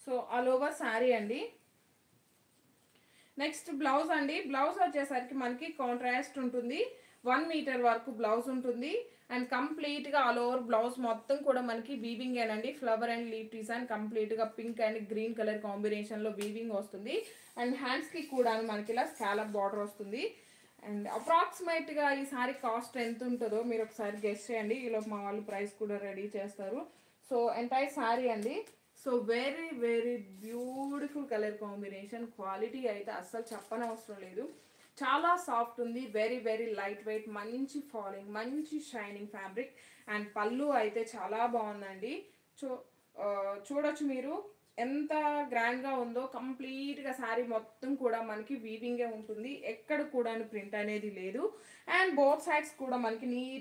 So all over sari అండి. Next blouse అండి. Blouse వచ్చేసరికి మనకి కాంట్రాస్ట్ ఉంటుంది. 1 మీటర్ వరకు బ్లౌజ్ ఉంటుంది. అండ్ కంప్లీట్గా ఆల్ ఓవర్ బ్లౌజ్ మొత్తం కూడా మనకి వీవింగ్ ఏనండి. ఫ్లవర్ అండ్ లీఫ్ డిజైన్ కంప్లీట్గా పింక్ అండ్ గ్రీన్ కలర్ కాంబినేషన్లో వీవింగ్ వస్తుంది. అండ్ హ్యాండ్స్కి కూడా మనకి ఇలా స్కాలప్ బార్డర్ వస్తుంది. అండ్ అప్రాక్సిమేట్గా ఈ సారీ కాస్ట్ ఎంత ఉంటుందో మీరు ఒకసారి గెస్ చేయండి. ఈలో మా వాళ్ళు ప్రైస్ కూడా రెడీ చేస్తారు. సో ఎంటైర్ సారీ అండి. So very very beautiful colour combination. Quality అయితే అస్సలు చెప్పనవసరం లేదు. చాలా సాఫ్ట్ ఉంది. వెరీ వెరీ లైట్ వెయిట్, మంచి ఫాలింగ్, మంచి షైనింగ్ ఫ్యాబ్రిక్. అండ్ పళ్ళు అయితే చాలా బాగుందండి. చూడొచ్చు మీరు ఎంత గ్రాండ్గా ఉందో. కంప్లీట్గా శారీ మొత్తం కూడా మనకి వీవింగే ఉంటుంది. ఎక్కడ కూడా ప్రింట్ అనేది లేదు. అండ్ బోత్ సైడ్స్ కూడా మనకి నీట్